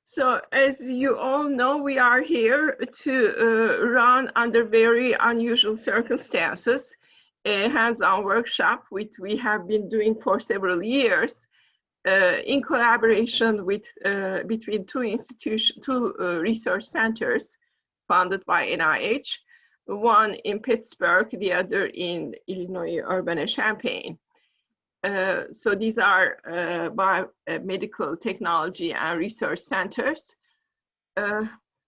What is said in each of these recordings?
So as you all know, we are here to run under very unusual circumstances a hands-on workshop, which we have been doing for several years in collaboration with between two research centers funded by NIH, one in Pittsburgh, the other in Illinois, Urbana-Champaign. So these are biomedical technology and research centers.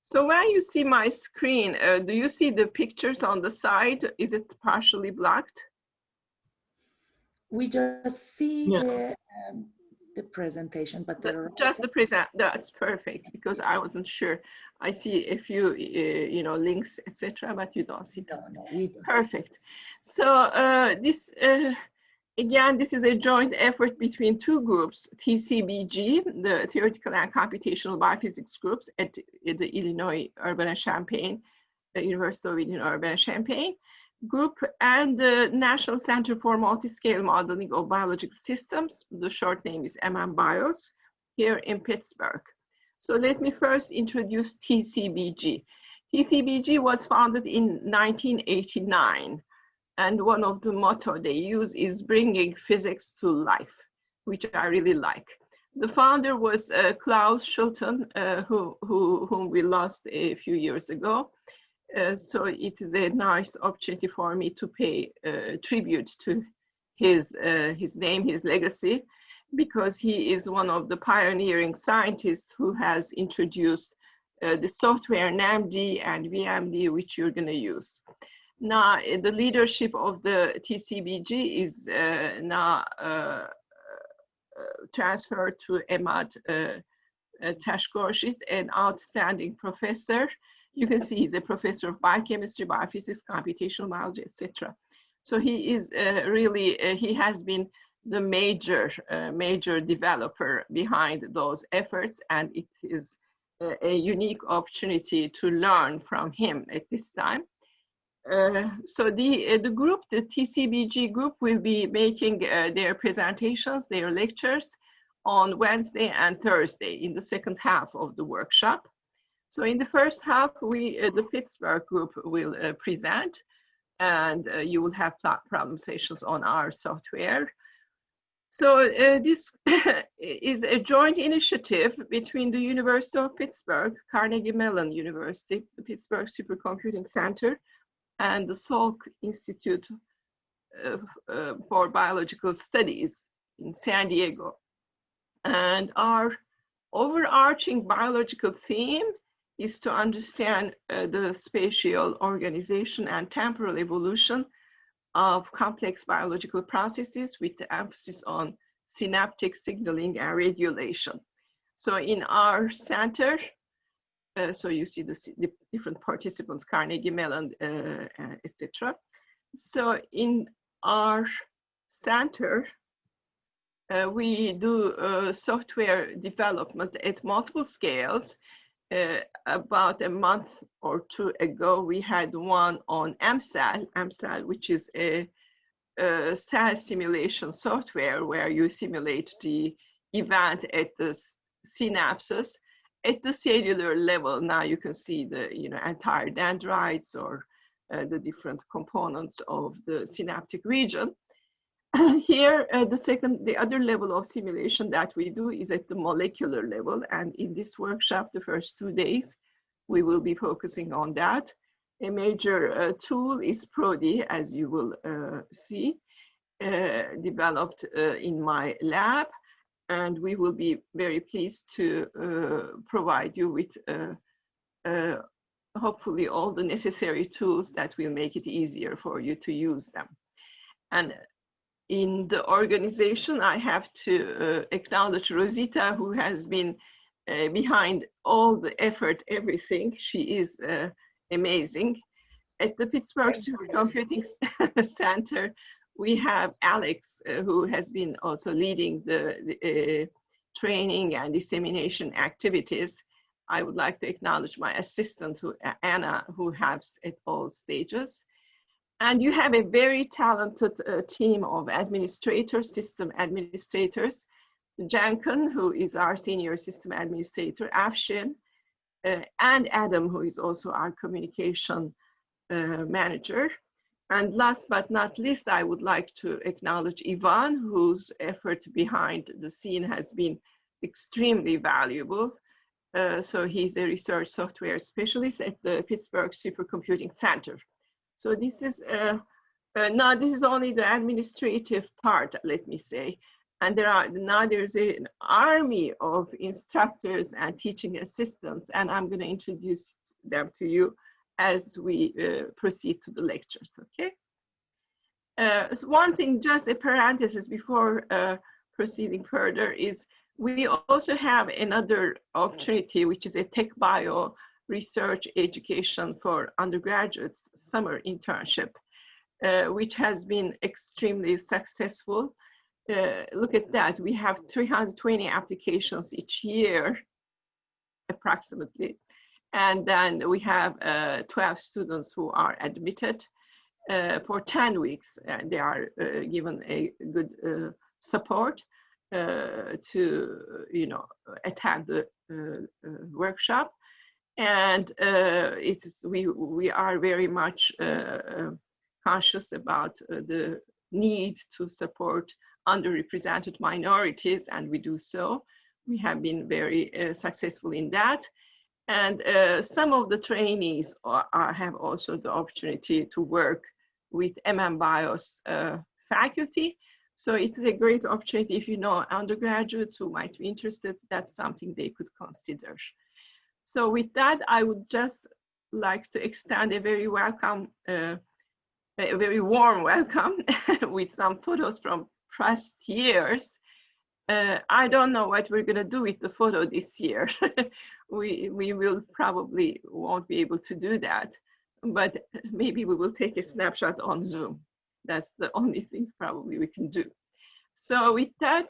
So when you see my screen, do you see the pictures on the side? Is it partially blocked? We just see the presentation, but just the present. That's perfect, because I wasn't sure. I see a few, links, etc., but you don't see them. No, we don't. Perfect. So this. Again, this is a joint effort between two groups, TCBG, the Theoretical and Computational Biophysics groups at the Illinois Urbana-Champaign, the University of Illinois Urbana-Champaign group, and the National Center for Multiscale Modeling of Biological Systems. The short name is MMBioS, here in Pittsburgh. So let me first introduce TCBG. TCBG was founded in 1989. And one of the motto they use is bringing physics to life, which I really like. The founder was Klaus Schulten, whom we lost a few years ago. So it is a nice opportunity for me to pay tribute to his name, his legacy, because he is one of the pioneering scientists who has introduced the software NAMD and VMD, which you're going to use. Now, the leadership of the TCBG is now transferred to Emad Tashgorshit, an outstanding professor. You can see he's a professor of biochemistry, biophysics, computational biology, etc. So he is really, he has been the major developer behind those efforts, and it is a unique opportunity to learn from him at this time. So the group, the TCBG group, will be making their presentations, their lectures on Wednesday and Thursday in the second half of the workshop. So in the first half, the Pittsburgh group will present, and you will have problem sessions on our software. So this is a joint initiative between the University of Pittsburgh, Carnegie Mellon University, the Pittsburgh Supercomputing Center, and the Salk Institute for Biological Studies in San Diego. And our overarching biological theme is to understand the spatial organization and temporal evolution of complex biological processes with the emphasis on synaptic signaling and regulation. So in our center, so you see the different participants, Carnegie Mellon, etc. So in our center, we do software development at multiple scales. About a month or two ago, we had one on MCell, which is a cell simulation software where you simulate the event at the synapses. At the cellular level, now you can see the entire dendrites or the different components of the synaptic region. Here, the other level of simulation that we do is at the molecular level. And in this workshop, the first 2 days, we will be focusing on that. A major tool is PRODI, as you will see, developed in my lab. And we will be very pleased to provide you with hopefully all the necessary tools that will make it easier for you to use them. And in the organization, I have to acknowledge Rosita, who has been behind all the effort, everything. She is amazing. At the Pittsburgh Supercomputing Center, we have Alex, who has been also leading the training and dissemination activities. I would like to acknowledge my assistant, Anna, who helps at all stages. And you have a very talented team of administrators, system administrators, Janken, who is our senior system administrator, Afshin, and Adam, who is also our communication manager. And last but not least, I would like to acknowledge Ivan, whose effort behind the scene has been extremely valuable. So he's a research software specialist at the Pittsburgh Supercomputing Center. So this is now this is only the administrative part, let me say. And there's an army of instructors and teaching assistants, and I'm going to introduce them to you as we proceed to the lectures, okay? So one thing, just a parenthesis before proceeding further, is we also have another opportunity, which is a tech bio research education for undergraduates summer internship, which has been extremely successful. Look at that, we have 320 applications each year, approximately. And then we have 12 students who are admitted for 10 weeks. They are given a good support to, attend the workshop. And we are very much conscious about the need to support underrepresented minorities, and we do so. We have been very successful in that. And some of the trainees have also the opportunity to work with MMBioS faculty. So it's a great opportunity. If you know undergraduates who might be interested, that's something they could consider. So with that, I would just like to extend a very welcome, a very warm welcome with some photos from past years. I don't know what we're going to do with the photo this year. we will probably won't be able to do that, but maybe we will take a snapshot on Zoom. That's the only thing probably we can do. So with that,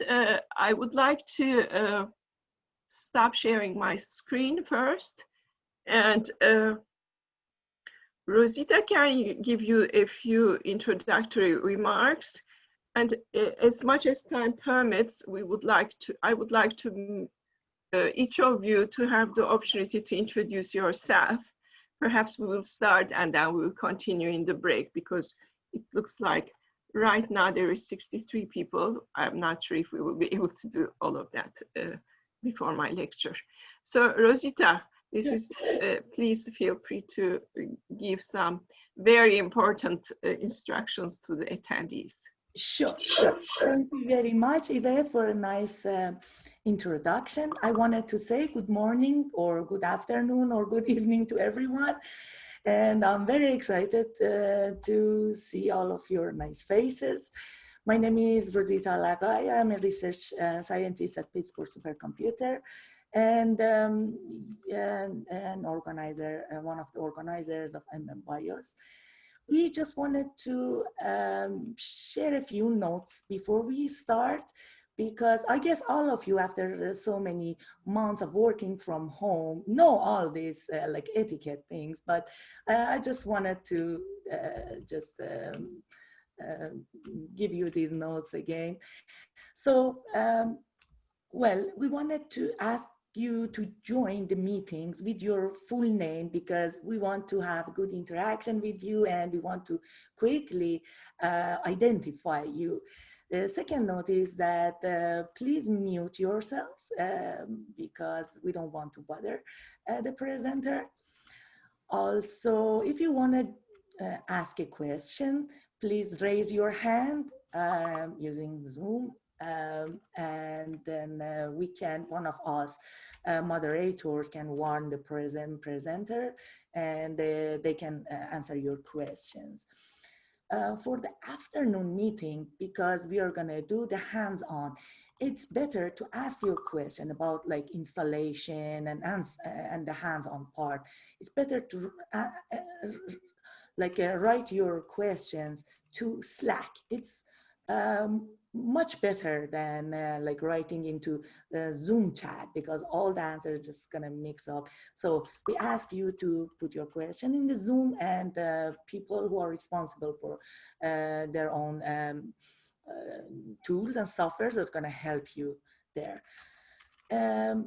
I would like to stop sharing my screen first. And Rosita can give you a few introductory remarks. And as much as time permits, I would like to each of you to have the opportunity to introduce yourself. Perhaps we will start and then we will continue in the break, because it looks like right now there is 63 people. I'm not sure if we will be able to do all of that before my lecture. So Rosita, this is, please feel free to give some very important instructions to the attendees. Sure. Thank you very much, Ivet, for a nice introduction. I wanted to say good morning or good afternoon or good evening to everyone. And I'm very excited to see all of your nice faces. My name is Rosita Lagai. I'm a research scientist at Pittsburgh Supercomputer and an organizer, one of the organizers of MMBioS. We just wanted to share a few notes before we start, because I guess all of you, after so many months of working from home, know all these like etiquette things, but I just wanted to give you these notes again. So, well, we wanted to ask you to join the meetings with your full name, because we want to have good interaction with you and we want to quickly identify you. The second note is that please mute yourselves because we don't want to bother the presenter. Also, if you want to ask a question, please raise your hand using Zoom. And then one of us moderators can warn the presenter, and they can answer your questions. For the afternoon meeting, because we are going to do the hands-on, it's better to ask your question about like installation and the hands-on part. It's better to write your questions to Slack. It's much better than like writing into the Zoom chat, because all the answers are just gonna mix up. So we ask you to put your question in the Zoom, and people who are responsible for their own tools and softwares are gonna help you there.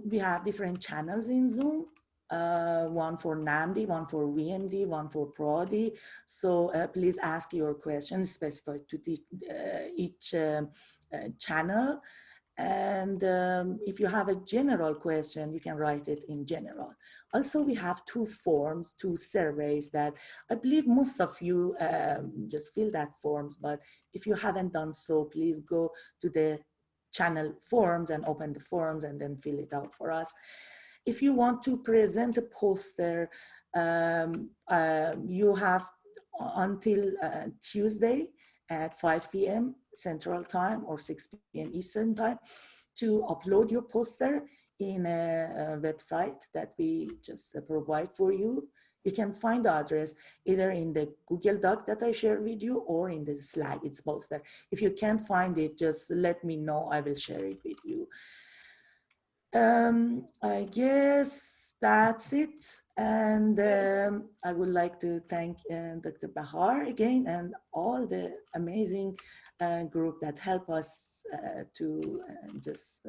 We have different channels in Zoom, one for NAMD, one for VMD, one for PRODI. So please ask your questions specific to each channel. And if you have a general question, you can write it in general. Also, we have two forms, two surveys that I believe most of you just fill that forms, but if you haven't done so, please go to the channel forms and open the forms and then fill it out for us. If you want to present a poster, you have until Tuesday at 5 p.m. Central Time or 6 p.m. Eastern Time to upload your poster in a website that we just provide for you. You can find the address either in the Google Doc that I shared with you or in the Slack, it's posted. If you can't find it, just let me know, I will share it with you. I guess that's it. And I would like to thank Dr. Bahar again and all the amazing group that help us to just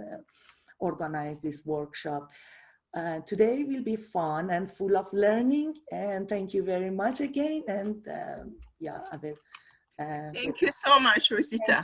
organize this workshop. Today will be fun and full of learning, and thank you very much again. And yeah, I will. Thank you so much, Rosita.